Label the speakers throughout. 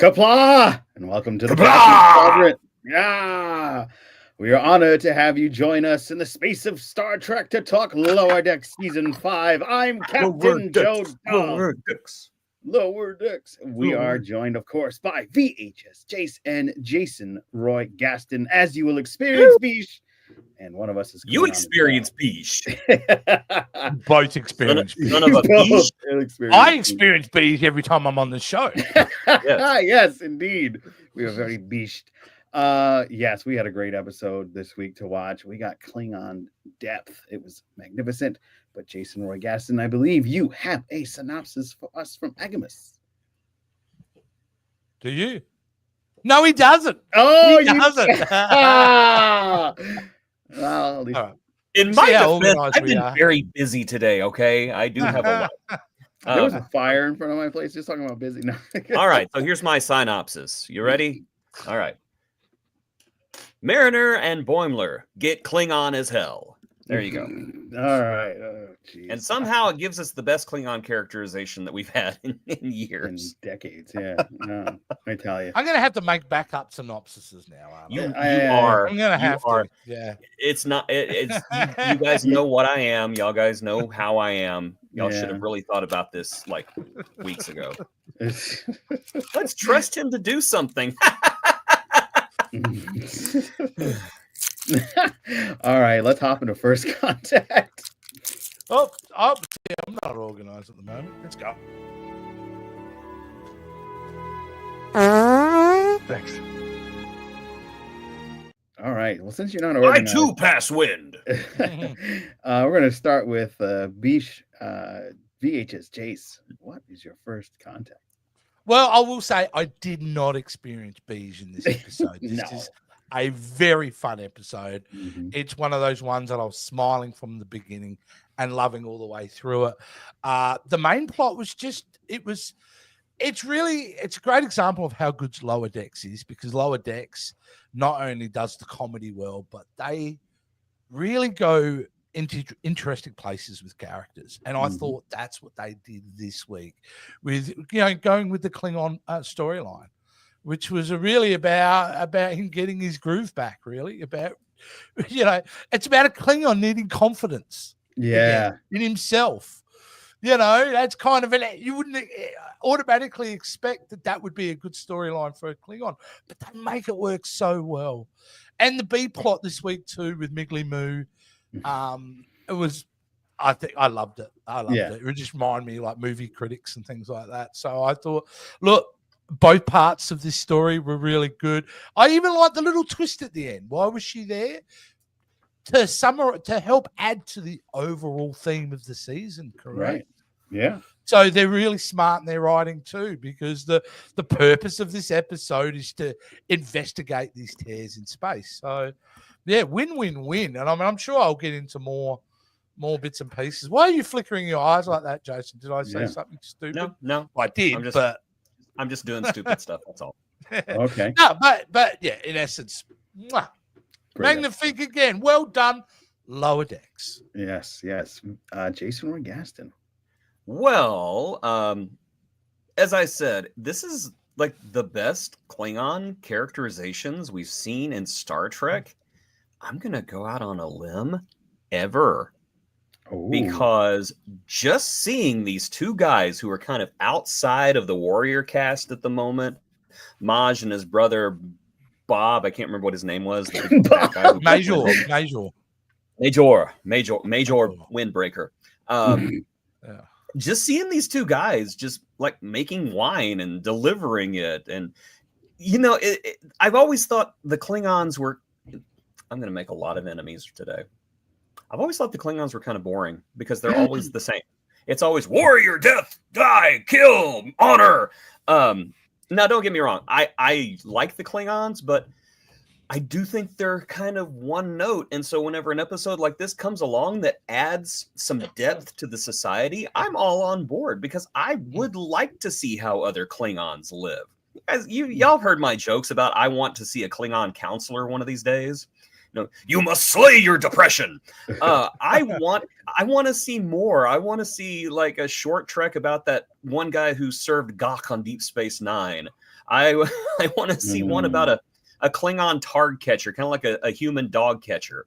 Speaker 1: Kapla! And welcome to the
Speaker 2: Kapla!
Speaker 1: Captains Quadrant. Yeah! We are honored to have you join us in the space of Star Trek to talk Lower Decks Season 5. I'm Captain Joe
Speaker 2: Lower Decks.
Speaker 1: Lower Decks. We are joined, of course, by VHS, Jace, and Jason Roy Gaston, as you will experience, Beesh. And one of us is
Speaker 2: You experience Beesh.
Speaker 3: Both experience
Speaker 2: Son of a Beesh.
Speaker 3: I experience bees every time I'm on the show.
Speaker 1: Yes, indeed. We are very beashed. Yes, we had a great episode this week to watch. We got Klingon depth. It was magnificent. But Jason Roy Gaston, I believe you have a synopsis for us from Agamus.
Speaker 3: Do you? No, he doesn't.
Speaker 1: Oh,
Speaker 3: he doesn't.
Speaker 1: Well, at least...
Speaker 2: In my defense, I've been very busy today, okay? I do have a lot.
Speaker 1: There was a fire in front of my place. Just talking about busy. No.
Speaker 2: All right, so here's my synopsis. You ready? All right. Mariner and Boimler get Klingon as hell. There you go.
Speaker 1: All right. Oh,
Speaker 2: and somehow it gives us the best Klingon characterization that we've had in years.
Speaker 1: In decades, yeah. No, I tell you.
Speaker 3: I'm going to have to make backup synopsises now.
Speaker 2: You are.
Speaker 3: I'm going to have to. Yeah.
Speaker 2: It's not. It's you guys know what I am. Y'all guys know how I am. Y'all should have really thought about this like weeks ago. Let's trust him to do something.
Speaker 1: All right, let's hop into First Contact.
Speaker 3: Oh, I'm not organized at the moment. Let's go.
Speaker 1: Thanks. All right. Well, since you're not organized,
Speaker 2: I too pass wind.
Speaker 1: We're going to start with Beesh, VHS Jace. What is your first contact?
Speaker 3: Well, I will say I did not experience bees in this episode. This is a very fun episode. Mm-hmm. It's one of those ones that I was smiling from the beginning and loving all the way through it. The main plot was it's a great example of how good Lower Decks is, because Lower Decks not only does the comedy well, but they really go into interesting places with characters. And I thought that's what they did this week with, going with the Klingon storyline, which was really about him getting his groove back, really. It's about a Klingon needing confidence in himself. That's kind of you wouldn't automatically expect that would be a good storyline for a Klingon, but they make it work so well. And the B plot this week too with Miggly Moo, it was, I think I loved it. It would just remind me like movie critics and things like that. So I thought, look, both parts of this story were really good. I even liked the little twist at the end. Why was she there? To help add to the overall theme of the season, correct?
Speaker 1: Right. Yeah.
Speaker 3: So they're really smart in their writing too, because the purpose of this episode is to investigate these tears in space. So yeah, win-win-win. And I'm sure I'll get into more bits and pieces. Why are you flickering your eyes like that, Jason? Did I say something stupid?
Speaker 2: No.
Speaker 3: I did,
Speaker 2: I'm just doing stupid stuff. That's all.
Speaker 1: Okay.
Speaker 3: No, but yeah, in essence, magnifique again. Well done, Lower Decks.
Speaker 1: Yes. Jason Roy Gaston.
Speaker 2: Well, as I said, this is like the best Klingon characterizations we've seen in Star Trek. I'm going to go out on a limb ever.
Speaker 1: Ooh.
Speaker 2: Because just seeing these two guys who are kind of outside of the warrior cast at the moment, Maj and his brother Bob, I can't remember what his name was.
Speaker 3: Major
Speaker 2: Windbreaker. Just seeing these two guys just like making wine and delivering it. And, I've always thought the Klingons were, I'm going to make a lot of enemies today. I've always thought the Klingons were kind of boring because they're always the same. It's always warrior, death, die, kill, honor. Now, don't get me wrong. I like the Klingons, but I do think they're kind of one note. And so whenever an episode like this comes along that adds some depth to the society, I'm all on board because I would like to see how other Klingons live. Y'all heard my jokes about I want to see a Klingon counselor one of these days. You must slay your depression. I want to see more. I want to see like a short trek about that one guy who served Gok on Deep Space Nine. I I want to see one about a Klingon targ catcher, kind of like a human dog catcher.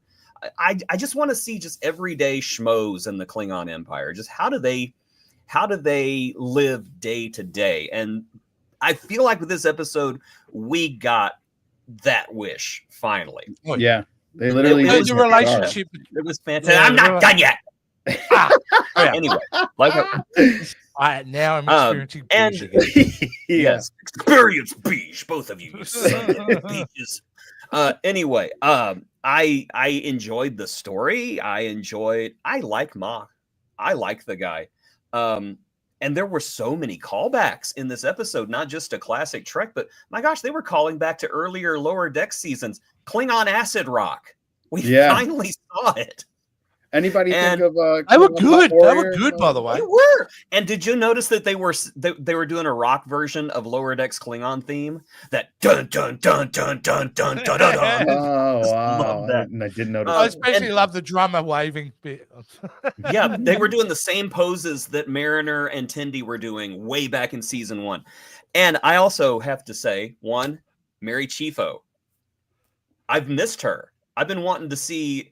Speaker 2: I just want to see just everyday schmoes in the Klingon Empire. Just how do they live day to day? And I feel like with this episode, we got that wish finally.
Speaker 1: Oh, yeah, they literally
Speaker 3: the relationship.
Speaker 2: It was fantastic. I'm not done yet. Anyway, like
Speaker 3: now I'm experiencing
Speaker 2: and
Speaker 3: again.
Speaker 2: yes, experience beige, both of you. Beaches. Anyway, I enjoyed the story. I like Ma. I like the guy. And there were so many callbacks in this episode, not just a classic Trek, but my gosh, they were calling back to earlier Lower Deck seasons. Klingon acid rock. We finally saw it.
Speaker 1: Anybody think of
Speaker 3: they were good. They were good, by the way.
Speaker 2: They were. And did you notice that they were doing a rock version of Lower Deck's Klingon theme? That dun dun dun dun dun dun dun dun. Dun.
Speaker 1: Oh wow! I didn't notice.
Speaker 3: I especially love the drummer waving bit.
Speaker 2: Yeah, they were doing the same poses that Mariner and Tendi were doing way back in season 1. And I also have to say, Mary Chieffo. I've missed her. I've been wanting to see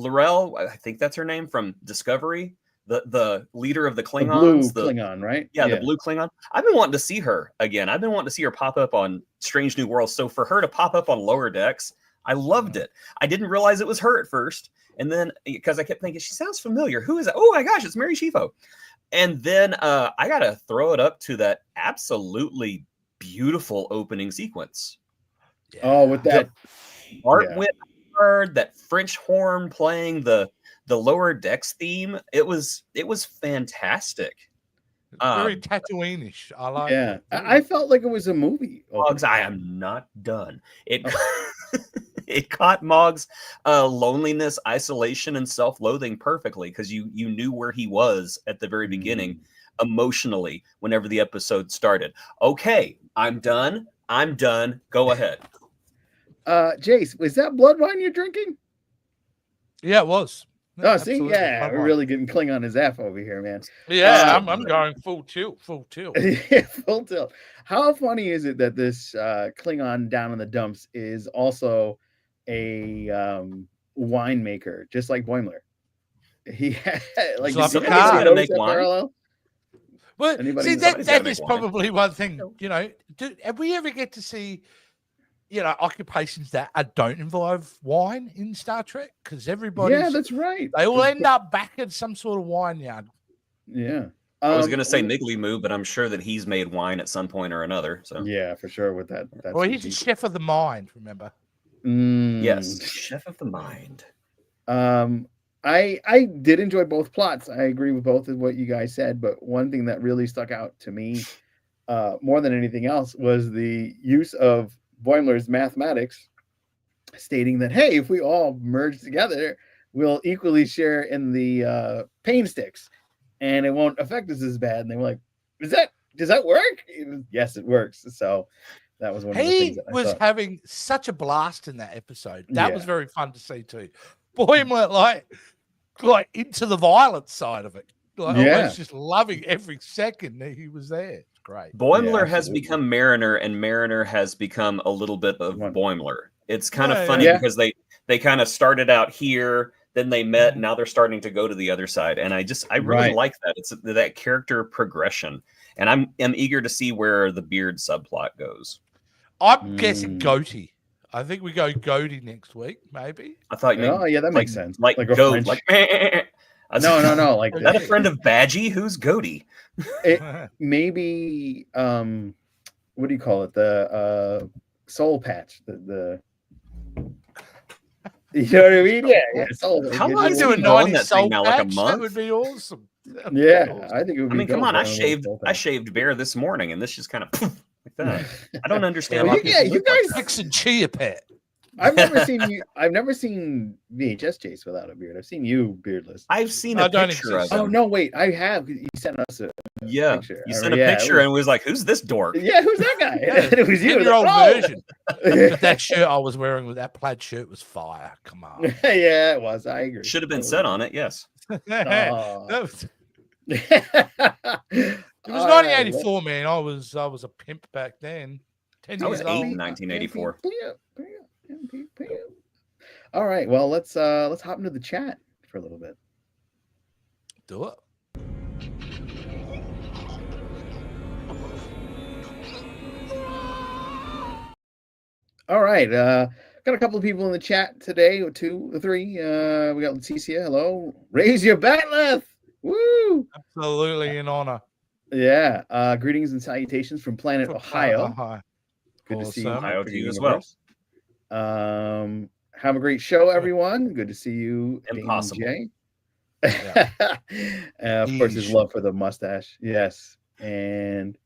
Speaker 2: Laurel, I think that's her name, from Discovery, the leader of the Klingons.
Speaker 1: The blue Klingon, right?
Speaker 2: Yeah, the blue Klingon. I've been wanting to see her again. I've been wanting to see her pop up on Strange New Worlds. So for her to pop up on Lower Decks, I loved it. I didn't realize it was her at first. And then, because I kept thinking, she sounds familiar. Who is that? Oh my gosh, it's Mary Chieffo. And then I got to throw it up to that absolutely beautiful opening sequence.
Speaker 1: Yeah. Oh, with that
Speaker 2: art went hard, that French horn playing the Lower Decks theme. It was fantastic.
Speaker 3: Very Tatooine-ish. I like.
Speaker 1: Yeah, I felt like it was a movie.
Speaker 2: Moggs, I am not done. It caught Moggs' loneliness, isolation, and self-loathing perfectly, because you knew where he was at the very beginning emotionally whenever the episode started. Okay, I'm done. Go ahead.
Speaker 1: Jace, was that blood wine you're drinking?
Speaker 3: Yeah, it was.
Speaker 1: Oh, see, we're really getting Klingon his F over here, man.
Speaker 3: Yeah, I'm going full tilt.
Speaker 1: Yeah, full tilt. How funny is it that this Klingon down in the dumps is also a winemaker, just like Boimler? He like
Speaker 2: to make wine. Parallel?
Speaker 3: Well, see, that is probably one thing. You know, have we ever get to see, occupations that don't involve wine in Star Trek? Because everybody,
Speaker 1: that's right.
Speaker 3: They all end up back at some sort of wine yard.
Speaker 1: Yeah.
Speaker 2: I was going to say Miggly Moo, but I'm sure that he's made wine at some point or another. So
Speaker 1: yeah, for sure with that.
Speaker 3: Well, he's a chef of the mind. Remember?
Speaker 2: Yes, chef of the mind.
Speaker 1: I did enjoy both plots. I agree with both of what you guys said, but one thing that really stuck out to me more than anything else was the use of Boimler's mathematics, stating that, hey, if we all merge together, we'll equally share in the pain sticks and it won't affect us as bad. And they were like, does that work? Yes, it works. So that was one of the things that I
Speaker 3: was
Speaker 1: thought.
Speaker 3: having such a blast in that episode. That was very fun to see too. Boimler like into the violence side of it. I was just loving every second that he was there. It's great.
Speaker 2: Boimler has become Mariner, and Mariner has become a little bit of Boimler. It's kind of funny because they kind of started out here, then they met, and now they're starting to go to the other side. And I really like that. It's that character progression. And I'm eager to see where the beard subplot goes.
Speaker 3: I'm guessing goatee. I think we go goatee next week, maybe.
Speaker 2: I thought you meant,
Speaker 1: oh yeah, that makes sense.
Speaker 2: Like goat, like
Speaker 1: no. Like
Speaker 2: is that a friend of Badgie? Who's Goaty?
Speaker 1: Maybe what do you call it? The soul patch. The you know what I mean? Yeah. Soul.
Speaker 2: How long is it doing that thing now? Like a month?
Speaker 3: That would be awesome.
Speaker 1: Yeah, I think it would be.
Speaker 2: I mean, come on! I shaved bare this morning, and this just kind of like that. I don't understand.
Speaker 1: You guys
Speaker 3: fixing chia pet.
Speaker 1: I've never seen VHS Chase without a beard. I've seen you beardless.
Speaker 2: I've seen a picture of him.
Speaker 1: Oh no, wait, I have. You sent us a picture.
Speaker 2: You sent a picture and was like, "Who's this dork?"
Speaker 1: Yeah, who's that guy? And it was you.
Speaker 3: Your old version. But that shirt I was wearing with that plaid shirt was fire. Come on.
Speaker 1: Yeah, it was. I agree.
Speaker 2: Should have been said on it. Yes.
Speaker 3: It was 1984, man. I was a pimp back then. 10
Speaker 2: I was
Speaker 3: years
Speaker 2: 8
Speaker 3: old.
Speaker 2: in 1984.
Speaker 1: All right, well, let's hop into the chat for a little bit.
Speaker 3: Do it.
Speaker 1: All right, got a couple of people in the chat today, 2 or 3. We got Leticia. Hello, raise your batleth. Woo!
Speaker 3: Absolutely in honor.
Speaker 1: Yeah. Greetings and salutations from planet Ohio. Good to see you.
Speaker 2: Ohio to you as well.
Speaker 1: Have a great show, everyone. Good to see you,
Speaker 2: Impossible.
Speaker 1: Damon J. Of course, his love for the mustache. Yes. And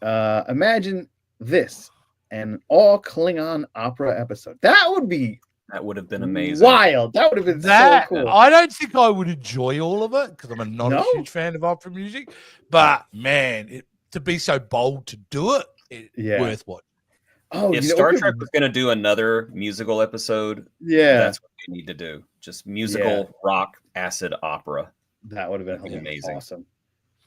Speaker 1: imagine this, an all Klingon opera episode. That would have been
Speaker 2: amazing.
Speaker 1: Wild. That would have been so cool.
Speaker 3: I don't think I would enjoy all of it because I'm not a huge fan of opera music. But man, to be so bold to do it, it's worth watching.
Speaker 2: Oh, if Star Trek was going to do another musical episode, that's what they need to do. Just musical rock acid opera.
Speaker 1: That would have been amazing. Awesome.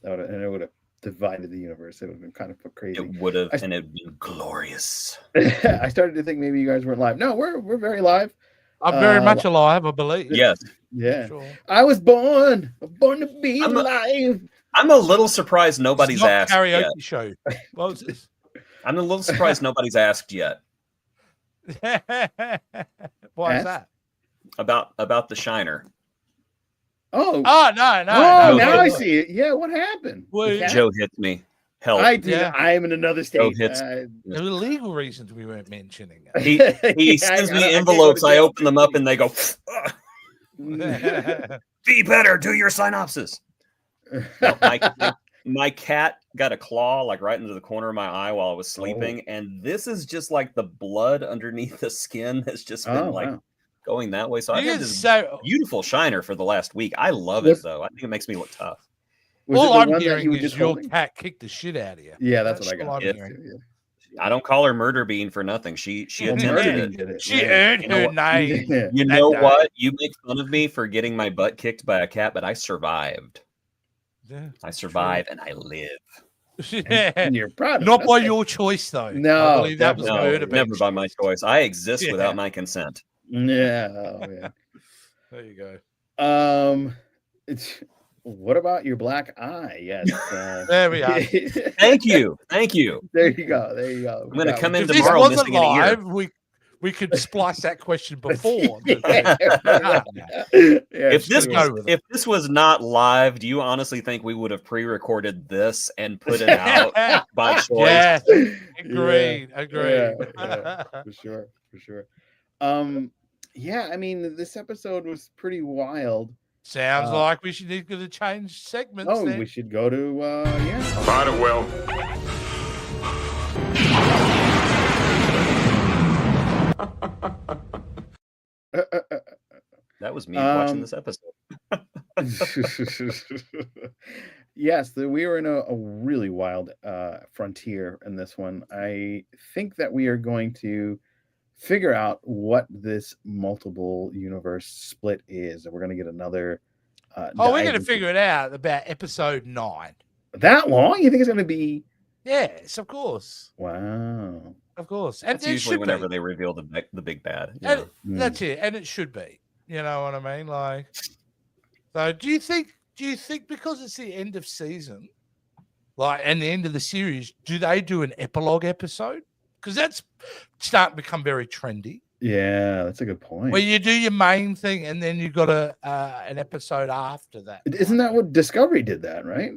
Speaker 1: It would have divided the universe. It would have been kind of crazy.
Speaker 2: It would have, and it would be glorious.
Speaker 1: I started to think maybe you guys weren't live. No, we're very live.
Speaker 3: I'm very much alive, I believe.
Speaker 2: Yes.
Speaker 1: Yeah. Sure. I was born to be alive.
Speaker 2: I'm a little surprised nobody's asked.
Speaker 3: Karaoke show. What was this?
Speaker 2: I'm a little surprised nobody's asked yet.
Speaker 3: Why is that?
Speaker 2: About the Shiner.
Speaker 1: Oh.
Speaker 3: No.
Speaker 1: Now I see it. Yeah, what happened?
Speaker 2: Joe hits me. Help.
Speaker 1: I did. Yeah. I am in another state.
Speaker 3: There were legal reasons we weren't mentioning it.
Speaker 2: He sends me envelopes. I open them up and they go, be better. Do your synopsis. No, my cat got a claw like right into the corner of my eye while I was sleeping. And this is just like the blood underneath the skin has just been going that way. So I've had this beautiful Shiner for the last week. I love it though. I think it makes me look tough.
Speaker 3: All I'm hearing is your cat kicked the shit out of you.
Speaker 1: Yeah, that's what I got.
Speaker 2: I don't call her Murder Bean for nothing. She attempted it.
Speaker 3: She earned her name.
Speaker 2: You know what? You make fun of me for getting my butt kicked by a cat, but I survived.
Speaker 3: Yeah,
Speaker 2: I survived and I live.
Speaker 1: And you're proud of
Speaker 3: Not by your choice, though.
Speaker 1: No,
Speaker 3: that was
Speaker 2: never by my choice. I exist without my consent.
Speaker 1: Yeah.
Speaker 3: There you go.
Speaker 1: What about your black eye? Yes.
Speaker 3: There we are.
Speaker 2: Thank you.
Speaker 1: There you go.
Speaker 2: I'm going to come in
Speaker 3: if
Speaker 2: tomorrow
Speaker 3: this wasn't live, we could splice that question before.
Speaker 2: If this was not live, do you honestly think we would have pre-recorded this and put it out by choice?
Speaker 3: Yeah. Agreed.
Speaker 1: Yeah, for sure. Yeah, I mean, this episode was pretty wild.
Speaker 3: Sounds like we should need to change segments.
Speaker 1: Oh, we should go to
Speaker 4: Might as well.
Speaker 2: That was me watching this episode.
Speaker 1: Yes, we were in a really wild frontier in this one. I think that we are going to figure out what this multiple universe split is, and we're going to get another.
Speaker 3: We're going to figure it out about episode 9.
Speaker 1: That long? You think it's going to be?
Speaker 3: Yes, of course.
Speaker 1: Wow.
Speaker 3: Of course.
Speaker 2: And that's usually whenever they reveal the big bad.
Speaker 3: That's it, and it should be. You know what I mean? Like, so do you think because it's the end of season, like, and the end of the series, do they do an epilogue episode? Because that's starting to become very trendy.
Speaker 1: Yeah, that's a good point.
Speaker 3: Where you do your main thing and then you've got an episode after that.
Speaker 1: Isn't that what Discovery did that, right?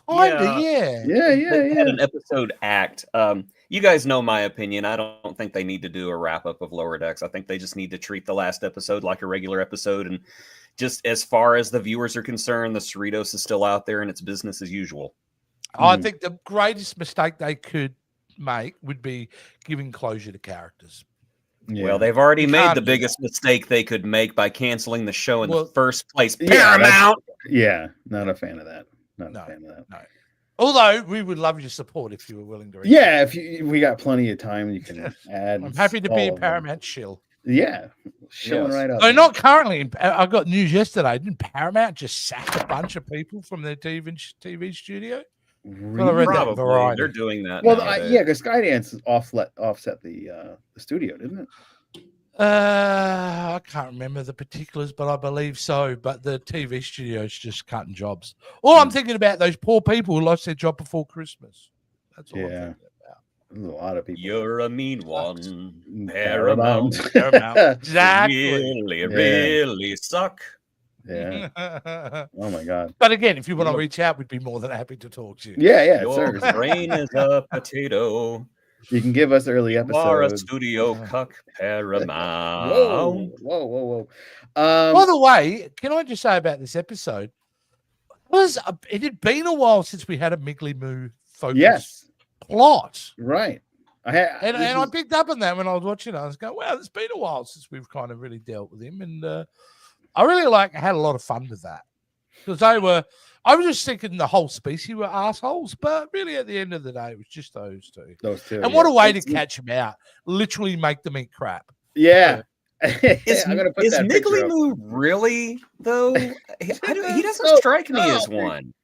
Speaker 3: Kinda, yeah.
Speaker 2: They had an episode act. You guys know my opinion. I don't think they need to do a wrap-up of Lower Decks. I think they just need to treat the last episode like a regular episode. And just as far as the viewers are concerned, the Cerritos is still out there and it's business as usual.
Speaker 3: I think the greatest mistake they could make would be giving closure to characters.
Speaker 2: Yeah. Well, they've already made the biggest mistake they could make by canceling the show in the first place. Paramount.
Speaker 1: Not a fan of that. Not a fan of that.
Speaker 3: No. Although we would love your support if you were willing to.
Speaker 1: Yeah, we got plenty of time, you can add.
Speaker 3: I'm happy to be a Paramount shill.
Speaker 1: Yeah, showing right up.
Speaker 3: So not currently. I got news yesterday. Didn't Paramount just sack a bunch of people from their TV studio? Well, I read that in
Speaker 2: Probably.
Speaker 3: Variety.
Speaker 2: They're doing that.
Speaker 1: Well,
Speaker 2: nowadays.
Speaker 1: yeah, because Skydance offset the studio, didn't it?
Speaker 3: I can't remember the particulars, but I believe so. But the TV studio's just cutting jobs. All I'm thinking about those poor people who lost their job before Christmas. That's all I'm thinking about.
Speaker 1: There's a lot of people.
Speaker 2: You're a mean one.
Speaker 1: Paramount.
Speaker 3: Exactly.
Speaker 2: Really suck.
Speaker 1: Yeah. Oh my God.
Speaker 3: But again, if you want to reach out, we'd be more than happy to talk to you.
Speaker 1: Yeah.
Speaker 2: Your
Speaker 1: Seriously.
Speaker 2: brain is a potato.
Speaker 1: You can give us early
Speaker 2: You are a
Speaker 1: episodes.
Speaker 2: studio cuck, Paramount.
Speaker 1: Whoa.
Speaker 3: By the way, can I just say about this episode? It had been a while since we had a Miggly Moo focus plot.
Speaker 1: Right.
Speaker 3: I picked up on that when I was watching it. I was going, wow, it's been a while since we've kind of really dealt with him. And I really had a lot of fun with that. Because I was just thinking the whole species were assholes, but really at the end of the day, it was just those two.
Speaker 1: Those two.
Speaker 3: And what a way to catch them out. Literally make them eat crap.
Speaker 1: Yeah.
Speaker 2: Is Miggly Moo really, though? He doesn't strike me as one.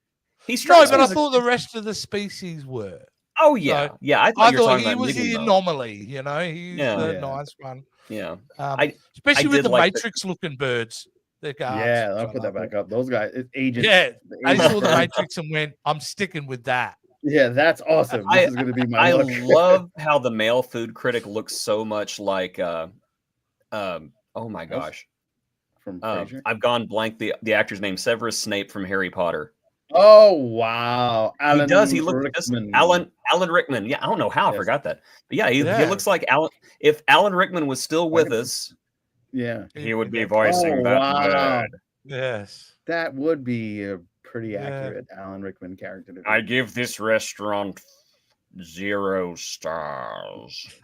Speaker 2: He strikes
Speaker 3: but
Speaker 2: me
Speaker 3: I
Speaker 2: as
Speaker 3: thought the rest of the species were.
Speaker 2: Oh, yeah.
Speaker 3: So,
Speaker 2: yeah, I
Speaker 3: thought
Speaker 2: thought
Speaker 3: he was the anomaly, you know? He's the nice one.
Speaker 2: Yeah.
Speaker 3: Especially with the
Speaker 2: like
Speaker 3: Matrix-looking birds. They're guards.
Speaker 1: Yeah, I'll put that back up. Those guys, agents.
Speaker 3: Yeah, I saw the Matrix and went, I'm sticking with that.
Speaker 1: Yeah, that's awesome. This is going to be my
Speaker 2: I
Speaker 1: look.
Speaker 2: love how the male food critic looks so much like, oh my gosh.
Speaker 1: From Frasier?
Speaker 2: I've gone blank. The actor's name, Severus Snape from Harry Potter.
Speaker 1: Oh, wow.
Speaker 2: He does. He looks just Alan Rickman. Yeah, I don't know how I forgot that. But yeah, he looks like Alan. If Alan Rickman was still with us, he would be voicing that bird.
Speaker 3: Yes.
Speaker 1: That would be a pretty accurate Alan Rickman character.
Speaker 2: I give this restaurant 0 stars.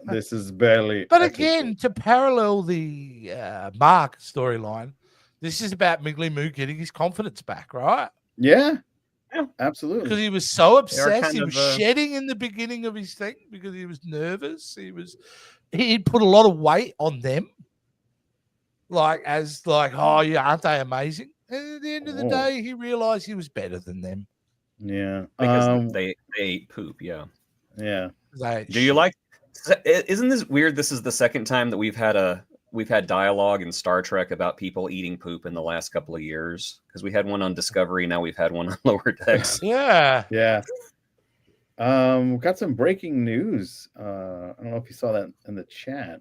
Speaker 1: This is barely.
Speaker 3: But again, to parallel the Mark storyline, this is about Miggly Moo getting his confidence back, right?
Speaker 1: Yeah, absolutely.
Speaker 3: Because he was so obsessed, he was shedding in the beginning of his thing because he was nervous. He'd put a lot of weight on them, oh yeah, aren't they amazing? And at the end of the day, he realized he was better than them.
Speaker 1: Yeah,
Speaker 2: because they ate poop. Yeah. Do you like? Isn't this weird? This is the second time that we've had dialogue in Star Trek about people eating poop in the last couple of years. Because we had one on Discovery, now we've had one on Lower Decks.
Speaker 3: Yeah.
Speaker 1: We've got some breaking news. I don't know if you saw that in the chat.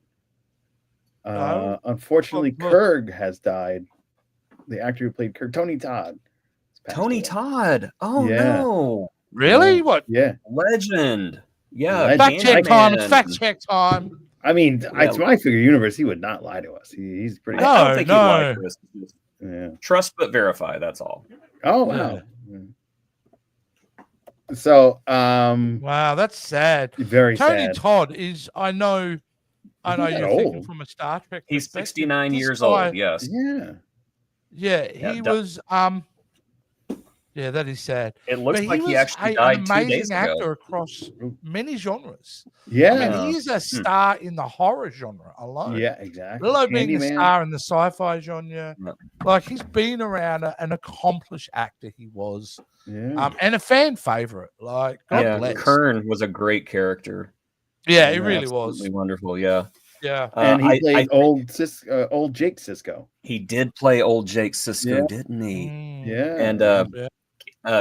Speaker 1: Unfortunately, Kurg has died. The actor who played Kurg, Tony Todd.
Speaker 2: Tony Todd. Oh no!
Speaker 3: Really? What?
Speaker 1: Yeah.
Speaker 2: Legend. Yeah.
Speaker 3: Fact check time.
Speaker 1: I mean, it's my figure universe. He would not lie to us. He's pretty.
Speaker 2: I don't think he'd lie to us. Yeah. Trust but verify. That's all.
Speaker 1: Oh wow. Yeah. So,
Speaker 3: wow, that's sad.
Speaker 1: Very
Speaker 3: Tony
Speaker 1: sad.
Speaker 3: Todd is. I know you're thinking from a Star Trek.
Speaker 2: He's 69 years old. Yes.
Speaker 3: Yeah. He was. Yeah, that is sad.
Speaker 2: It looks like he actually died 2 days ago. An amazing
Speaker 3: actor across many genres.
Speaker 1: Yeah.
Speaker 3: I mean, he's a star in the horror genre alone.
Speaker 1: Yeah, exactly.
Speaker 3: Let alone being a star in the sci-fi genre.
Speaker 2: No.
Speaker 3: Like, he's been around an accomplished actor, he was.
Speaker 1: Yeah.
Speaker 3: And a fan favorite. Like, God bless.
Speaker 2: Kern was a great character.
Speaker 3: Yeah, he really was.
Speaker 2: Wonderful, yeah.
Speaker 3: Yeah.
Speaker 1: And he played old Jake Sisko.
Speaker 2: He did play old Jake Sisko, didn't he?
Speaker 1: Yeah.
Speaker 2: And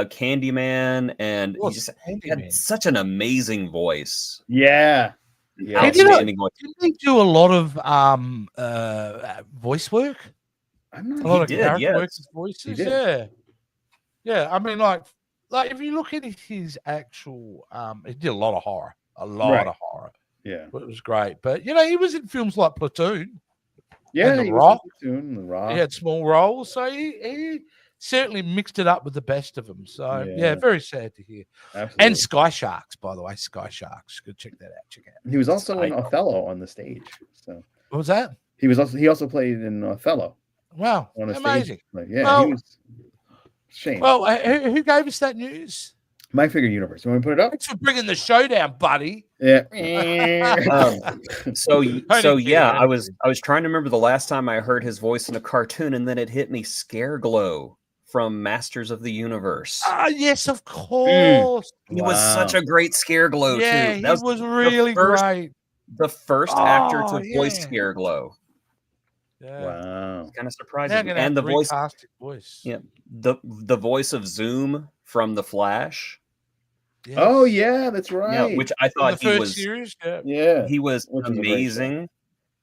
Speaker 2: Candyman, and he just had such an amazing voice.
Speaker 1: Yeah.
Speaker 2: Outstanding voice.
Speaker 3: Didn't he do a lot of voice work?
Speaker 1: A
Speaker 3: lot of character work with voices. Yeah. I mean, like if you look at his actual, he did a lot of horror, of horror.
Speaker 1: Yeah,
Speaker 3: but it was great. But he was in films like Platoon.
Speaker 1: Yeah,
Speaker 3: The Rock.
Speaker 1: The Rock.
Speaker 3: He had small roles, so he certainly mixed it up with the best of them. So very sad to hear.
Speaker 1: Absolutely.
Speaker 3: And Sky Sharks, by the way, Sky Sharks. Go check that out. Check out.
Speaker 1: He was also in Othello on the stage. So
Speaker 3: what was that?
Speaker 1: He also played in Othello.
Speaker 3: Wow,
Speaker 1: on a
Speaker 3: amazing.
Speaker 1: Stage. Yeah, he was shame.
Speaker 3: Well, who gave us that news?
Speaker 1: My Figure Universe. You want to put it up?
Speaker 3: Thanks for bringing the show down, buddy.
Speaker 1: Yeah.
Speaker 2: So
Speaker 3: Only
Speaker 2: yeah,
Speaker 3: kidding,
Speaker 2: I was trying to remember the last time I heard his voice in a cartoon, and then it hit me. Scareglow from Masters of the Universe.
Speaker 3: Ah, yes, of course.
Speaker 2: He was such a great Scareglow
Speaker 3: Yeah,
Speaker 2: too.
Speaker 3: he
Speaker 2: That
Speaker 3: was really great.
Speaker 2: The first actor to voice
Speaker 3: yeah.
Speaker 2: Scareglow.
Speaker 3: Yeah.
Speaker 1: Wow.
Speaker 2: Kind of
Speaker 3: Now
Speaker 2: surprising.
Speaker 3: I'm gonna have
Speaker 2: And
Speaker 3: to
Speaker 2: the voice,
Speaker 3: recast his voice.
Speaker 2: yeah, the voice of Zoom from The Flash.
Speaker 3: Yes.
Speaker 1: Oh yeah, that's right.
Speaker 2: Yeah, which I
Speaker 3: In the
Speaker 2: thought he
Speaker 3: first
Speaker 2: was.
Speaker 3: series. Yeah.
Speaker 1: Yeah.
Speaker 2: He was
Speaker 1: Which was a great show.
Speaker 2: amazing in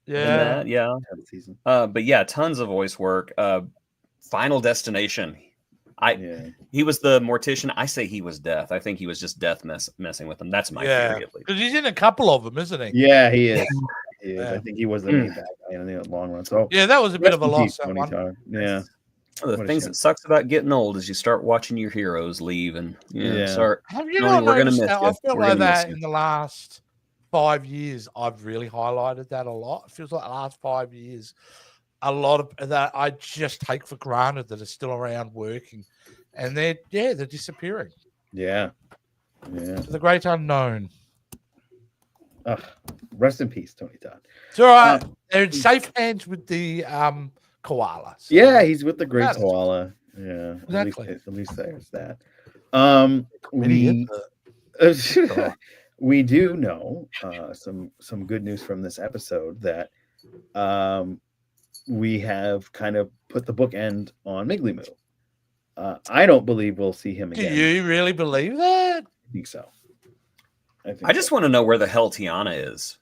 Speaker 3: Yeah.
Speaker 2: that. Yeah.
Speaker 1: Season.
Speaker 2: But yeah, tons of voice work. Final Destination. He was the mortician. I say he was Death. I think he was just Death messing with him. That's my theory, at least.
Speaker 3: Because he's in a couple of them, isn't he?
Speaker 1: Yeah, he is. He is.
Speaker 3: Yeah.
Speaker 1: I think he was the main bad guy in the long run. So
Speaker 3: Yeah, that was a bit of a loss.
Speaker 1: Tony
Speaker 3: That one.
Speaker 1: Todd. Yeah.
Speaker 2: One of the things that sucks about getting old is you start watching your heroes leave and start.
Speaker 3: Have you
Speaker 2: knowing
Speaker 3: not
Speaker 2: we're gonna
Speaker 3: noticed
Speaker 2: miss
Speaker 3: that?
Speaker 2: you.
Speaker 3: I felt
Speaker 2: We're
Speaker 3: like
Speaker 2: gonna miss
Speaker 3: that
Speaker 2: you.
Speaker 3: in the last 5 years. I've really highlighted that a lot. It feels like the last 5 years, a lot of that I just take for granted that are still around working, and they're disappearing.
Speaker 1: Yeah. Yeah.
Speaker 3: The great unknown.
Speaker 1: Rest in peace, Tony Todd.
Speaker 3: It's all right. They're in safe hands with the koala. So.
Speaker 1: Yeah, he's with the great koala. Yeah.
Speaker 3: Exactly.
Speaker 1: At least there's that. We do know some good news from this episode that we have kind of put the bookend on Miggly Moo. I don't believe we'll see him again.
Speaker 3: Do you really believe that?
Speaker 1: I think so.
Speaker 2: I just want to know where the hell Tiana is.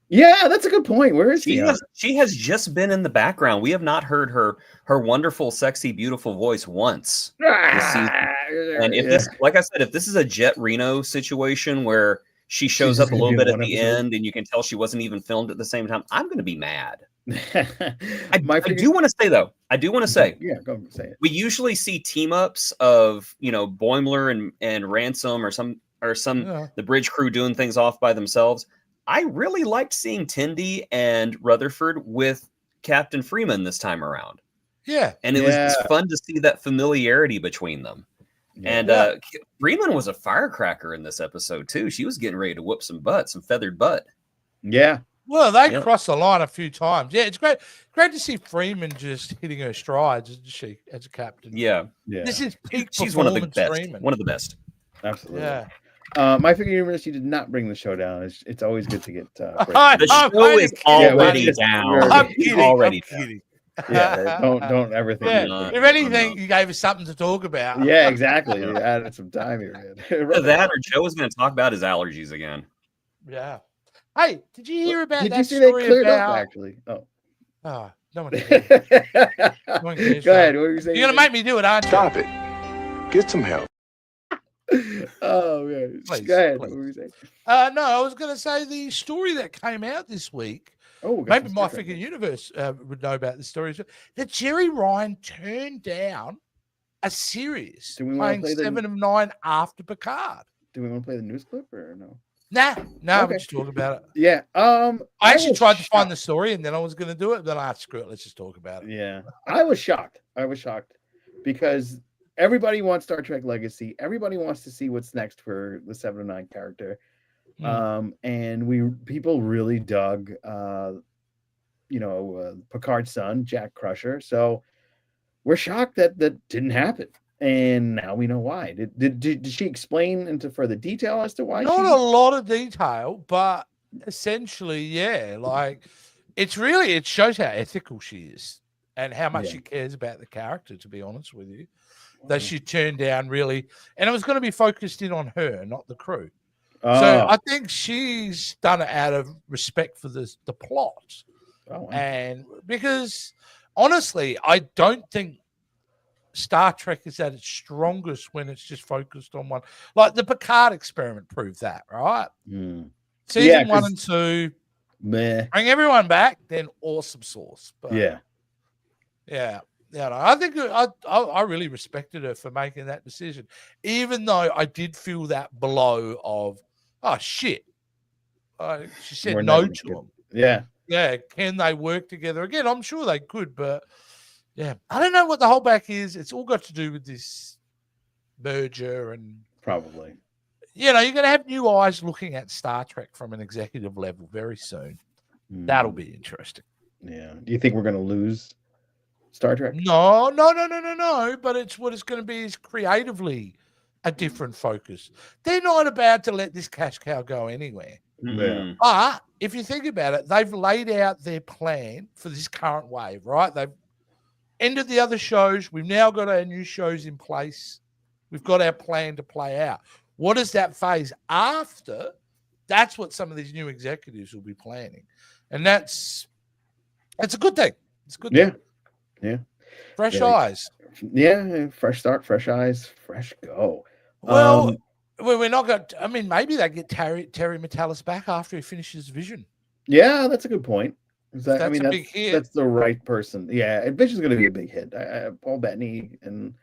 Speaker 1: Yeah, that's a good point. Where is she?
Speaker 2: She has just been in the background. We have not heard her wonderful, sexy, beautiful voice once this season. And if this, like I said, if this is a Jet Reno situation where she shows up a little bit at the end and you can tell she wasn't even filmed at the same time, I'm going to be mad. I do want to say though.
Speaker 1: Yeah, go say it.
Speaker 2: We usually see team ups of Boimler and Ransom or some the bridge crew doing things off by themselves. I really liked seeing Tindy and Rutherford with Captain Freeman this time around.
Speaker 3: Yeah,
Speaker 2: and it was just fun to see that familiarity between them. Yeah. And Freeman was a firecracker in this episode too. She was getting ready to whoop some butt, some feathered butt.
Speaker 1: Yeah.
Speaker 3: Well, they crossed the line a few times. Yeah, it's great to see Freeman just hitting her strides, isn't she, as a captain?
Speaker 2: Yeah.
Speaker 3: This is peak.
Speaker 2: She's one of the best.
Speaker 3: Freeman.
Speaker 2: One of the best.
Speaker 1: Absolutely.
Speaker 3: Yeah.
Speaker 1: My Figure Universe, you did not bring the show down. It's always good to get.
Speaker 2: The show is already down.
Speaker 3: I'm kidding.
Speaker 2: Already
Speaker 1: down. Yeah, don't ever think.
Speaker 3: Yeah. If anything, you gave us something to talk about.
Speaker 1: Yeah, exactly. You added some time here.
Speaker 2: That or Joe was going to talk about his allergies again.
Speaker 3: Yeah. Hey, did you hear about
Speaker 1: did
Speaker 3: that
Speaker 1: you see
Speaker 3: story
Speaker 1: they cleared
Speaker 3: about?
Speaker 1: Up, actually? Oh,
Speaker 3: no one cares.
Speaker 1: Go ahead. What were you saying?
Speaker 3: You're going to make me do it, aren't you?
Speaker 4: Stop it. Get some help.
Speaker 1: Oh man,
Speaker 3: please,
Speaker 1: go ahead.
Speaker 3: Please.
Speaker 1: What were you saying?
Speaker 3: No, I was going to say the story that came out this week.
Speaker 1: Oh,
Speaker 3: maybe My Figure Universe would know about the story. That Jerry Ryan turned down a series playing 7 of 9 after Picard.
Speaker 1: Do we want to play the news clip or no?
Speaker 3: Nah,
Speaker 1: Okay.
Speaker 3: we'll just talk about it.
Speaker 1: Yeah.
Speaker 3: I actually tried to find the story and then I was going to do it. Then screw it. Let's just talk about it.
Speaker 1: Yeah. I was shocked because everybody wants Star Trek Legacy. Everybody wants to see what's next for the 7 of 9 character. And people really dug, Picard's son, Jack Crusher. So we're shocked that didn't happen. And now we know why. Did she explain into further detail as to why?
Speaker 3: Not a lot of detail, but essentially, yeah. Like it shows how ethical she is and how much she cares about the character, to be honest with you. That she turned down really, and it was going to be focused in on her, not the crew. So I think she's done it out of respect for the plot.
Speaker 1: Oh, wow.
Speaker 3: And because honestly, I don't think Star Trek is at its strongest when it's just focused on one. Like the Picard experiment proved that, right? Season 1 and 2, bring everyone back, then awesome sauce. But yeah. I think I really respected her for making that decision, even though I did feel that blow of, oh shit. She said no to him. Yeah. Can they work together again? I'm sure they could, but yeah, I don't know what the holdback is. It's all got to do with this merger and
Speaker 1: Probably.
Speaker 3: You're going to have new eyes looking at Star Trek from an executive level very soon. That'll be interesting.
Speaker 1: Yeah. Do you think we're going to lose Star Trek?
Speaker 3: No. But it's what it's going to be is creatively a different focus. They're not about to let this cash cow go anywhere.
Speaker 1: Yeah.
Speaker 3: But if you think about it, they've laid out their plan for this current wave, right? They've ended the other shows. We've now got our new shows in place. We've got our plan to play out. What is that phase after? That's what some of these new executives will be planning. And that's a good thing. It's a good thing.
Speaker 1: Yeah.
Speaker 3: Fresh eyes.
Speaker 1: Yeah, fresh start, fresh eyes, fresh go.
Speaker 3: Well, we're not going to, I mean, maybe they get Terry Metalis back after he finishes Vision.
Speaker 1: Yeah, that's a good point.
Speaker 3: That's a big hit.
Speaker 1: That's the right person. Yeah, Vision's going to be a big hit. Paul Bettany and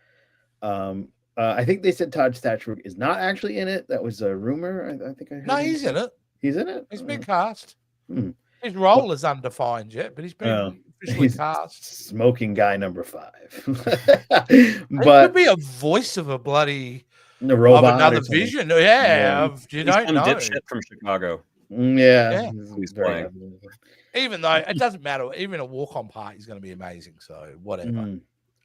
Speaker 1: I think they said Todd Stachurk is not actually in it. That was a rumor. I think I heard.
Speaker 3: No, he's in it.
Speaker 1: He's in it.
Speaker 3: He's been cast. His role is undefined yet, but he's been officially cast.
Speaker 1: Smoking guy number 5.
Speaker 3: But it could be a voice of a bloody
Speaker 1: robot
Speaker 3: of another Vision. Yeah. You don't know.
Speaker 2: Dipshit from Chicago.
Speaker 1: Yeah.
Speaker 2: He's playing.
Speaker 3: Even though it doesn't matter, even a walk-on part is going to be amazing. So whatever.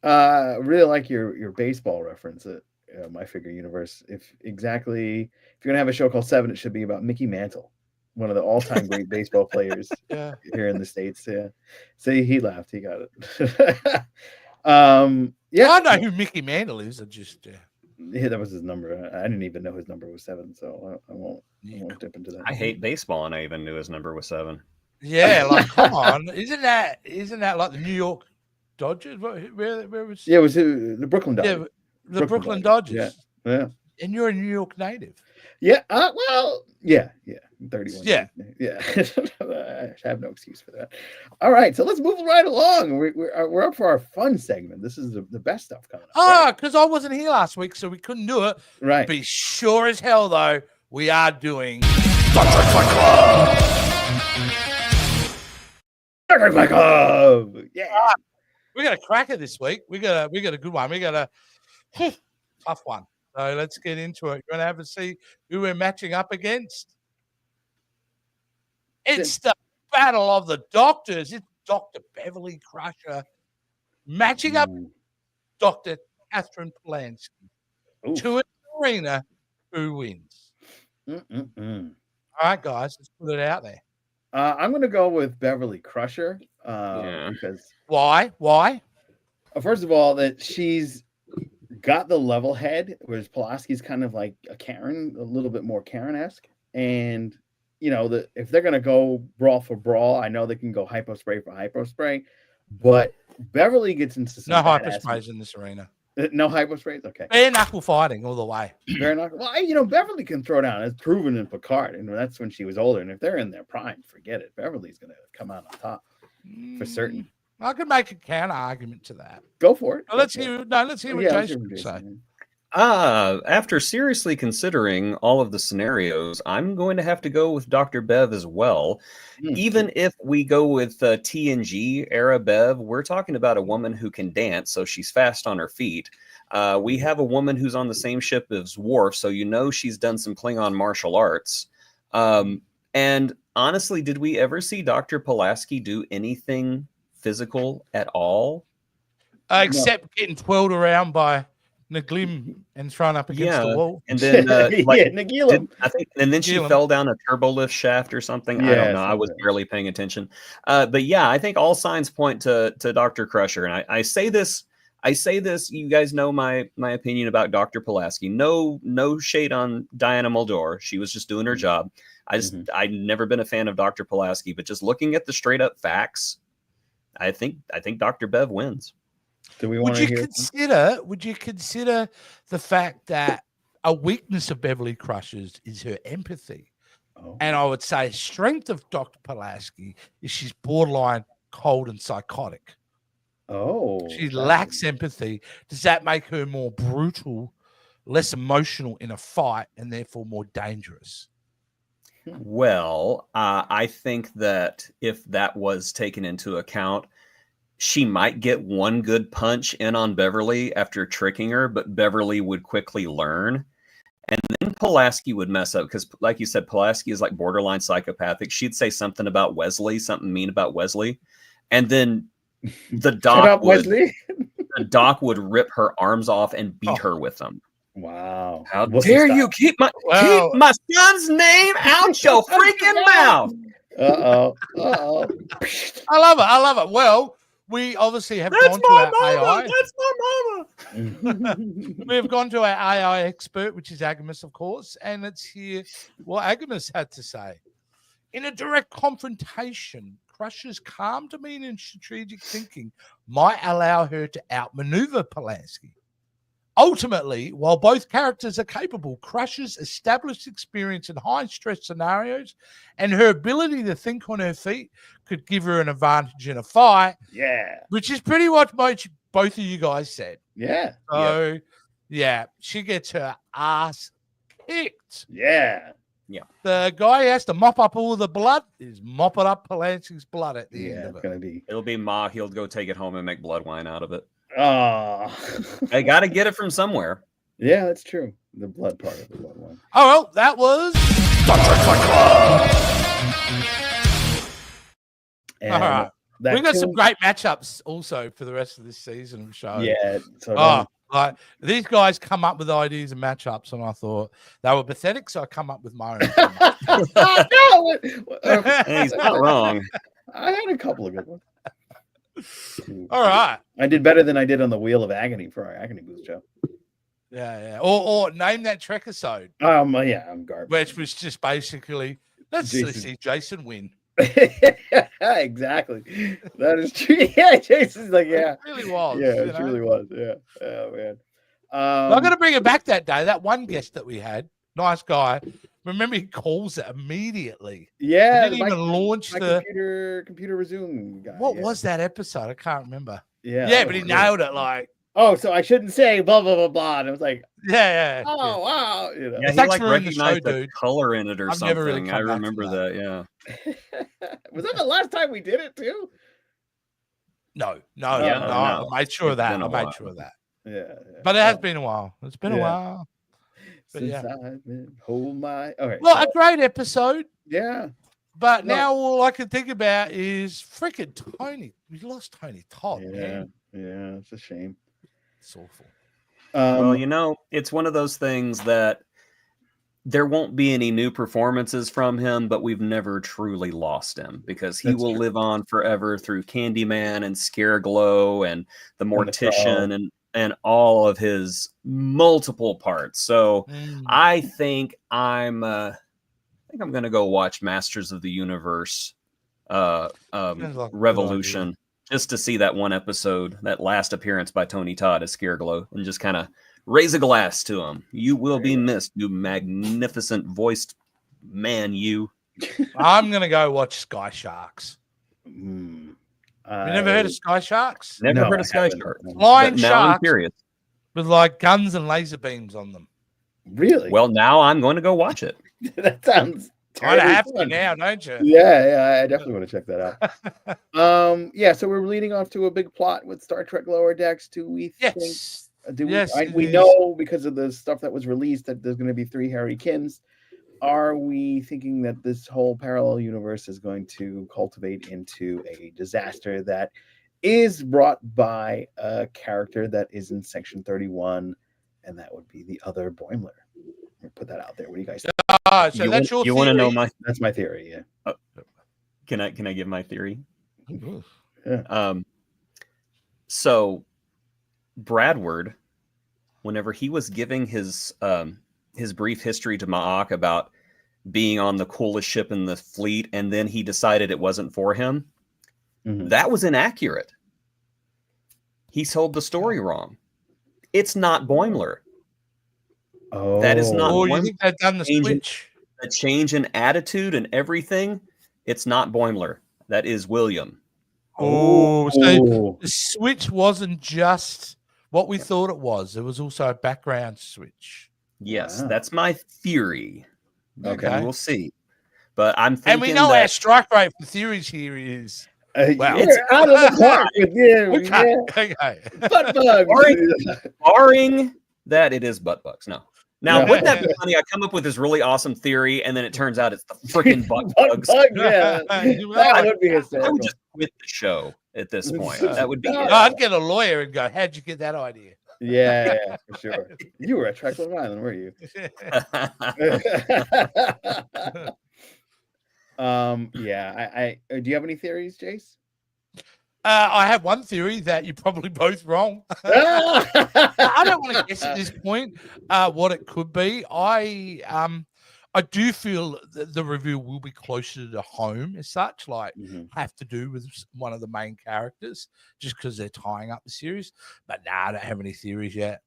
Speaker 1: I really like your baseball reference at My Figure Universe. If you're gonna have a show called Seven, it should be about Mickey Mantle, one of the all-time great baseball players here in the States. Yeah, see, he laughed. He got it. Yeah,
Speaker 3: I know who Mickey Mantle is.
Speaker 1: Yeah, that was his number. I didn't even know his number was 7, so I won't dip into that.
Speaker 2: I hate baseball, and I even knew his number was 7.
Speaker 3: Yeah, like come on, isn't that like the New York Dodgers? Where was?
Speaker 1: Yeah, it was the Brooklyn Dodgers.
Speaker 3: Yeah, the Brooklyn Dodgers.
Speaker 1: Yeah.
Speaker 3: And you're a New York native.
Speaker 1: Yeah. Well, yeah. 31.
Speaker 3: Yeah.
Speaker 1: I have no excuse for that. All right, so let's move right along. We're up for our fun segment. This is the best stuff coming up.
Speaker 3: Because I wasn't here last week, so we couldn't do it.
Speaker 1: Right.
Speaker 3: Be sure as hell though, we are doing
Speaker 1: Star Trek Fight Club. Star Trek Fight Club. Yeah.
Speaker 3: We got a cracker this week. We got a good one. We got a tough one. So let's get into it. You're going to have to see who we're matching up against. It's the Battle of the Doctors. It's Dr. Beverly Crusher matching up Dr. Catherine Polanski to an arena. Who wins? All right, guys, let's put it out there.
Speaker 1: I'm going to go with Beverly Crusher because
Speaker 3: why?
Speaker 1: First of all, that she's got the level head, whereas Pulaski's kind of like a Karen, a little bit more Karen-esque. And if they're gonna go brawl for brawl, I know they can go hypo spray for hypo spray, but Beverly gets into some
Speaker 3: no hypo sprays in this arena.
Speaker 1: No hypo sprays. Okay,
Speaker 3: bare knuckle fighting all the way.
Speaker 1: Bare knuckle. Well, Beverly can throw down. It's proven in Picard, and that's when she was older. And if they're in their prime, forget it. Beverly's gonna come out on top for certain.
Speaker 3: I could make a counter argument to that.
Speaker 1: Go for it.
Speaker 3: Let's hear what Jason would say.
Speaker 2: After seriously considering all of the scenarios, I'm going to have to go with Dr. Bev as well. Even if we go with TNG era Bev, we're talking about a woman who can dance, so she's fast on her feet. We have a woman who's on the same ship as Worf, so she's done some Klingon martial arts. And honestly, did we ever see Dr. Pulaski do anything physical at all?
Speaker 3: Except getting twirled around by Naglim and thrown up against the wall.
Speaker 2: And then
Speaker 1: Nagilum.
Speaker 2: And then she fell down a turbo lift shaft or something. I don't know. I was barely paying attention. But yeah, I think all signs point to Dr. Crusher. And I say this, you guys know my opinion about Dr. Pulaski. No shade on Diana Muldaur. She was just doing her job. I've never been a fan of Dr. Pulaski, but just looking at the straight up facts, I think Dr. Bev wins.
Speaker 3: Would you consider the fact that a weakness of Beverly Crusher's is her empathy? And I would say strength of Dr. Pulaski is she's borderline cold and psychotic. She lacks empathy. Does that make her more brutal, less emotional in a fight, and therefore more dangerous?
Speaker 2: Well, I think that if that was taken into account, she might get one good punch in on Beverly after tricking her, but Beverly would quickly learn. And then Pulaski would mess up because, like you said, Pulaski is like borderline psychopathic. She'd say something about Wesley, something mean about Wesley, and then the doc would rip her arms off and beat her with them.
Speaker 1: Wow!
Speaker 2: How dare you keep my son's name out your freaking mouth?
Speaker 3: I love it. Well, we obviously have gone to our AI.
Speaker 2: That's my mama.
Speaker 3: We have gone to our AI expert, which is Agamus, of course, and let's hear what Agamus had to say. In a direct confrontation, Crusher's calm demeanor and strategic thinking might allow her to outmaneuver Pulaski. Ultimately, while both characters are capable, Crusher's established experience in high-stress scenarios and her ability to think on her feet could give her an advantage in a fight.
Speaker 1: Yeah.
Speaker 3: Which is pretty much what both of you guys said.
Speaker 1: Yeah.
Speaker 3: So, yeah, she gets her ass kicked.
Speaker 1: Yeah.
Speaker 2: Yeah.
Speaker 3: The guy who has to mop up all the blood is mopping up Pulaski's blood at the end of it.
Speaker 2: It'll be Ma. He'll go take it home and make blood wine out of it.
Speaker 1: Oh,
Speaker 2: I got to get it from somewhere.
Speaker 1: Yeah, that's true. The blood part of the blood one.
Speaker 3: Oh, well, that was.
Speaker 1: And
Speaker 3: all right. We got some great matchups also for the rest of this season of show.
Speaker 1: Yeah.
Speaker 3: Like these guys come up with ideas and matchups, and I thought they were pathetic, so I come up with my own.
Speaker 2: He's not wrong.
Speaker 1: I had a couple of good ones.
Speaker 3: All right.
Speaker 1: I did better than I did on the Wheel of Agony for our Agony Boost show.
Speaker 3: Yeah. Or name that Trek episode.
Speaker 1: Yeah, I'm garbage.
Speaker 3: Which was just basically let's see Jason win.
Speaker 1: Exactly. That is true. Yeah, Jason's like, yeah.
Speaker 3: It really was.
Speaker 1: Yeah, it really was. Yeah. Oh man.
Speaker 3: I'm gonna bring it back that day. That one guest that we had, nice guy. Remember, he calls it immediately.
Speaker 1: Yeah,
Speaker 3: he didn't even launch the
Speaker 1: computer resume guy.
Speaker 3: What was that episode? I can't remember.
Speaker 1: Yeah,
Speaker 3: but he nailed it. Like,
Speaker 1: oh, so I shouldn't say blah blah blah blah. And it was like,
Speaker 3: yeah.
Speaker 1: Oh wow, you know.
Speaker 2: Yeah, he like recognized the color in it or something. Never really I remember that. Yeah.
Speaker 1: Was that the last time we did it too?
Speaker 3: No. I made sure of that.
Speaker 1: Yeah.
Speaker 3: But it has been a while. It's been a while. But
Speaker 1: Since I've been hold my. Okay.
Speaker 3: Well, a great episode.
Speaker 1: Yeah.
Speaker 3: But now all I can think about is freaking Tony. We lost Tony Todd.
Speaker 1: Yeah. Yeah. It's a shame.
Speaker 3: It's awful.
Speaker 2: Well, it's one of those things that there won't be any new performances from him, but we've never truly lost him because he will live on forever through Candyman and Scareglow and the Mortician and all of his multiple parts. So I think I'm going to go watch Masters of the Universe Revolution just to see that one episode, that last appearance by Tony Todd as Scareglow, and just kind of raise a glass to him. You will be missed, you magnificent voiced man, you.
Speaker 3: I'm going to go watch Sky Sharks. You never heard of Sky Sharks?
Speaker 2: Never heard of Sky Sharks.
Speaker 3: Flying sharks with like guns and laser beams on them.
Speaker 1: Really?
Speaker 2: Well, now I'm going to go watch it.
Speaker 1: That sounds
Speaker 3: kind of have to now, don't you?
Speaker 1: Yeah, I definitely want to check that out. So we're leading off to a big plot with Star Trek Lower Decks. Do we think? We know because of the stuff that was released that there's going to be 3 Harry Kins. Are we thinking that this whole parallel universe is going to cultivate into a disaster that is brought by a character that is in Section 31, and that would be the other Boimler? Put that out there. What do you guys think?
Speaker 3: So that's your
Speaker 2: you want to know
Speaker 1: that's my theory, yeah.
Speaker 2: Can I give my theory?
Speaker 1: Yeah.
Speaker 2: So Bradward, whenever he was giving his brief history to Ma'ak about being on the coolest ship in the fleet, and then he decided it wasn't for him, that was inaccurate. He told the story wrong. It's not Boimler.
Speaker 1: Oh,
Speaker 2: that is not.
Speaker 3: Oh, you think they've done the switch?
Speaker 2: The change in attitude and everything. It's not Boimler. That is William.
Speaker 3: Oh, so the switch wasn't just what we thought it was. It was also a background switch.
Speaker 2: Yes, that's my theory.
Speaker 3: Okay,
Speaker 2: we'll see. But I'm thinking,
Speaker 3: and we know our strike rate for theories here is
Speaker 1: it's out of the park with you.
Speaker 3: Okay.
Speaker 1: Butt bugs.
Speaker 2: Barring that, it is butt bugs. No, Now,
Speaker 1: Yeah.
Speaker 2: wouldn't that be funny? I come up with this really awesome theory, and then it turns out it's the freaking butt bugs.
Speaker 1: Yeah. That would be
Speaker 2: I
Speaker 1: hysterical.
Speaker 2: would just quit the show at this point. That would be
Speaker 1: No,
Speaker 2: it.
Speaker 3: I'd get a lawyer and go, "How'd you get that idea?"
Speaker 1: Yeah, for sure. You were at Triclone Island, were you? Yeah. I do you have any theories, Jace?
Speaker 3: I have one theory that you're probably both wrong. I don't want to guess at this point what it could be. I do feel that the review will be closer to home as such, like have to do with one of the main characters, just because they're tying up the series. But I don't have any theories yet.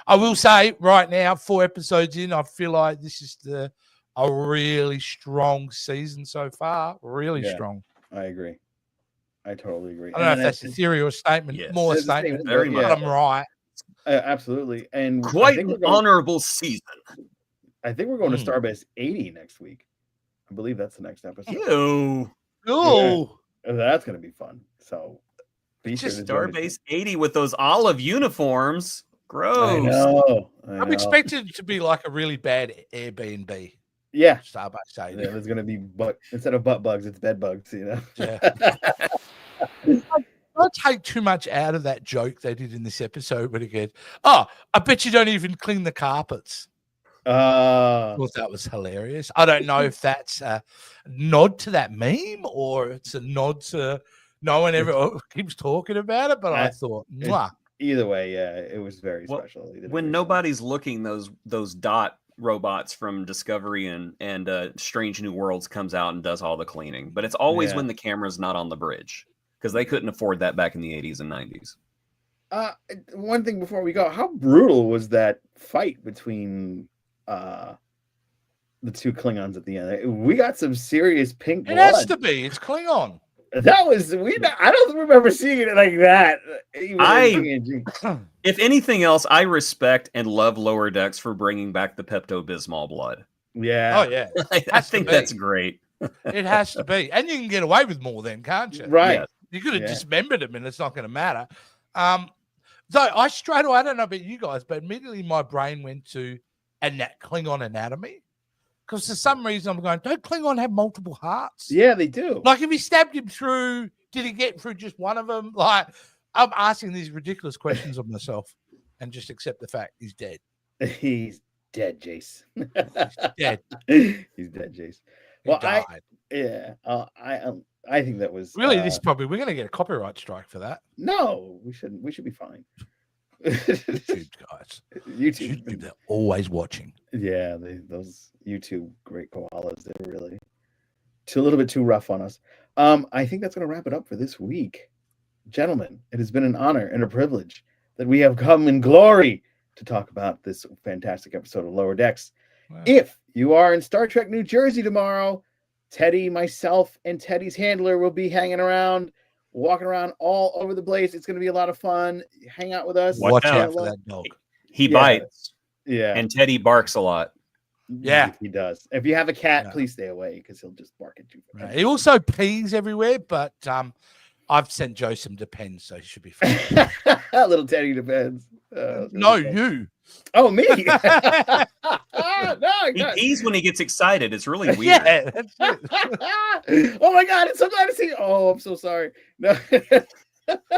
Speaker 3: I will say right now, 4 episodes in, I feel like this is a really strong season so far. Really strong.
Speaker 1: I agree. I totally agree.
Speaker 3: I don't know if that's a theory or a statement.
Speaker 2: Yes.
Speaker 3: More a
Speaker 1: It's a
Speaker 3: statement,
Speaker 1: statement, very
Speaker 3: but
Speaker 1: much.
Speaker 3: I'm right.
Speaker 1: Absolutely. And
Speaker 2: Quite an honorable season.
Speaker 1: I think we're going to Starbase 80 next week. I believe that's the next episode.
Speaker 2: Ew.
Speaker 3: Oh,
Speaker 1: That's going to be fun. So be sure
Speaker 2: Just
Speaker 1: to join us.
Speaker 2: Starbase 80 with those olive uniforms. Gross.
Speaker 1: I know.
Speaker 3: I'm expecting it to be like a really bad Airbnb.
Speaker 1: Yeah.
Speaker 3: Starbase 80.
Speaker 1: Yeah, there's going to be instead of butt bugs, it's bed bugs, you know.
Speaker 3: Yeah. Don't take too much out of that joke they did in this episode when it goes, "Oh, I bet you don't even clean the carpets." I thought that was hilarious. I don't know if that's a nod to that meme or it's a nod to no one ever keeps talking about it, but I thought, mwah.
Speaker 1: Either way, yeah, it was very special.
Speaker 2: When nobody's looking, those dot robots from Discovery and Strange New Worlds comes out and does all the cleaning, but it's always when the camera's not on the bridge because they couldn't afford that back in the 80s and 90s.
Speaker 1: One thing before we go, how brutal was that fight between the 2 Klingons at the end? We got some serious pink blood.
Speaker 3: It has to be. It's Klingon.
Speaker 1: That was I don't remember seeing it like that.
Speaker 2: If anything else, I respect and love Lower Decks for bringing back the Pepto-Bismol blood.
Speaker 1: Yeah.
Speaker 3: Oh yeah.
Speaker 2: I think that's great.
Speaker 3: It has to be, and you can get away with more then, can't you?
Speaker 1: Right.
Speaker 2: Yeah.
Speaker 3: You could have dismembered him, and it's not going to matter. So I straight away, I don't know about you guys, but immediately my brain went to Klingon anatomy. Because for some reason I'm going, don't Klingon have multiple hearts?
Speaker 1: Yeah, they do.
Speaker 3: Like if he stabbed him through, did he get through just one of them? Like I'm asking these ridiculous questions of myself and just accept the fact he's dead.
Speaker 1: He's dead, Jace.
Speaker 3: He's dead.
Speaker 1: He's dead, Jace.
Speaker 3: He
Speaker 1: Well,
Speaker 3: died.
Speaker 1: I think that was
Speaker 3: Really, we're going to get a copyright strike for that.
Speaker 1: No, we shouldn't. We should be fine.
Speaker 3: YouTube guys. YouTube, they're always watching.
Speaker 1: Yeah, those YouTube great koalas, they're really a little bit too rough on us. I think that's going to wrap it up for this week. Gentlemen, it has been an honor and a privilege that we have come in glory to talk about this fantastic episode of Lower Decks. Wow. If you are in Star Trek New Jersey tomorrow, Teddy, myself, and Teddy's handler will be hanging around, walking around all over the place. It's going to be a lot of fun. Hang out with us.
Speaker 3: Watch out for that dog.
Speaker 2: He bites.
Speaker 1: Yeah.
Speaker 2: And Teddy barks a lot.
Speaker 3: Yeah.
Speaker 1: He does. If you have a cat, please stay away because he'll just bark at you.
Speaker 3: Right. He also pees everywhere, but I've sent Joe some Depends, so he should be fine.
Speaker 1: Little Teddy Depends.
Speaker 3: No, you.
Speaker 1: Oh, me.
Speaker 2: He pees when he gets excited. It's really weird.
Speaker 3: Yeah, that's it.
Speaker 1: Oh my God, it's so glad to see you. Oh, I'm so sorry. No.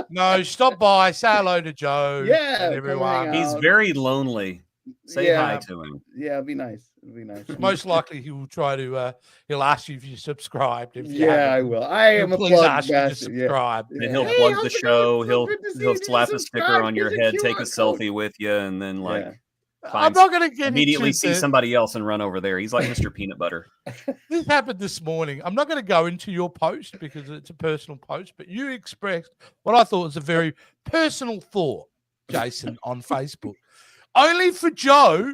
Speaker 3: No, stop by, say hello to Joe.
Speaker 1: Yeah,
Speaker 3: and everyone.
Speaker 2: He's very lonely. Say hi to him.
Speaker 1: Yeah, it'd be nice. It'd be nice.
Speaker 3: Most likely he will try to he'll ask you if you subscribed.
Speaker 1: I will. I am a plug
Speaker 3: to subscribe.
Speaker 2: Yeah. And he'll plug the show. He'll slap a sticker on your head, take a selfie with you, and then
Speaker 3: I'm not going to get
Speaker 2: immediately see somebody else and run over there. He's like Mr. Peanut Butter.
Speaker 3: This happened this morning. I'm not going to go into your post because it's a personal post, but you expressed what I thought was a very personal thought, Jason, on Facebook. Only for Joe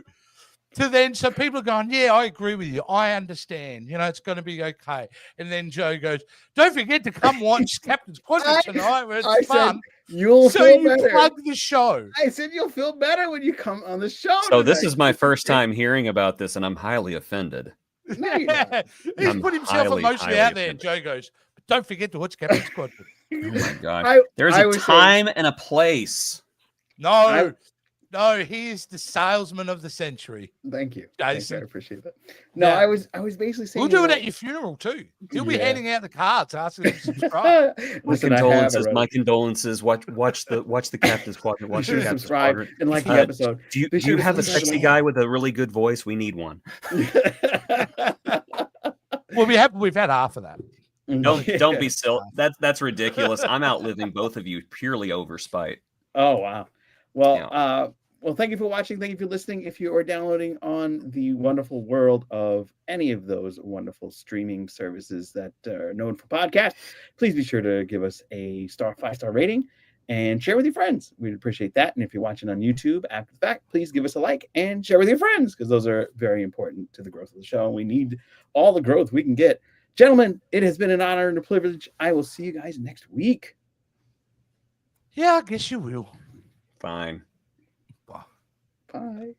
Speaker 3: to then, so people are going, yeah, I agree with you. I understand. You know, it's going to be okay. And then Joe goes, don't forget to come watch Captains Quadrant tonight where it's fun.
Speaker 1: You'll feel better.
Speaker 3: Plug the show.
Speaker 1: I said you'll feel better when you come on the show.
Speaker 2: So this is my first time hearing about this, and I'm highly offended.
Speaker 1: No, you're not.
Speaker 3: He's put himself emotionally out there. And Joe goes, but don't forget to watch Captains Quadrant.
Speaker 2: Oh my God. There's a time and a place.
Speaker 3: No. No, he is the salesman of the century.
Speaker 1: Thank you. Thank you.
Speaker 3: Jason.
Speaker 1: I appreciate that. No,
Speaker 3: Yeah.
Speaker 1: I was basically saying
Speaker 3: We'll do it at your funeral too. He'll be handing out the cards, asking them to subscribe.
Speaker 1: Listen, I have already.
Speaker 2: My condolences. Watch the Captain's Quadrant. Watch the Captain's
Speaker 1: subscribe
Speaker 2: Quadrant.
Speaker 1: and like the episode.
Speaker 2: Do you
Speaker 1: to
Speaker 2: have a
Speaker 1: subscribe
Speaker 2: sexy guy with a really good voice? We need one.
Speaker 3: Well, we've had half of that.
Speaker 2: Don't be silly. That's ridiculous. I'm outliving both of you purely over spite.
Speaker 1: Oh wow. Well, well, thank you for watching. Thank you for listening. If you are downloading on the wonderful world of any of those wonderful streaming services that are known for podcasts, please be sure to give us a 5-star rating and share with your friends. We'd appreciate that. And if you're watching on YouTube after the fact, please give us a like and share with your friends, because those are very important to the growth of the show. We need all the growth we can get. Gentlemen, it has been an honor and a privilege. I will see you guys next week.
Speaker 3: Yeah, I guess you will.
Speaker 2: Fine.
Speaker 1: Bye.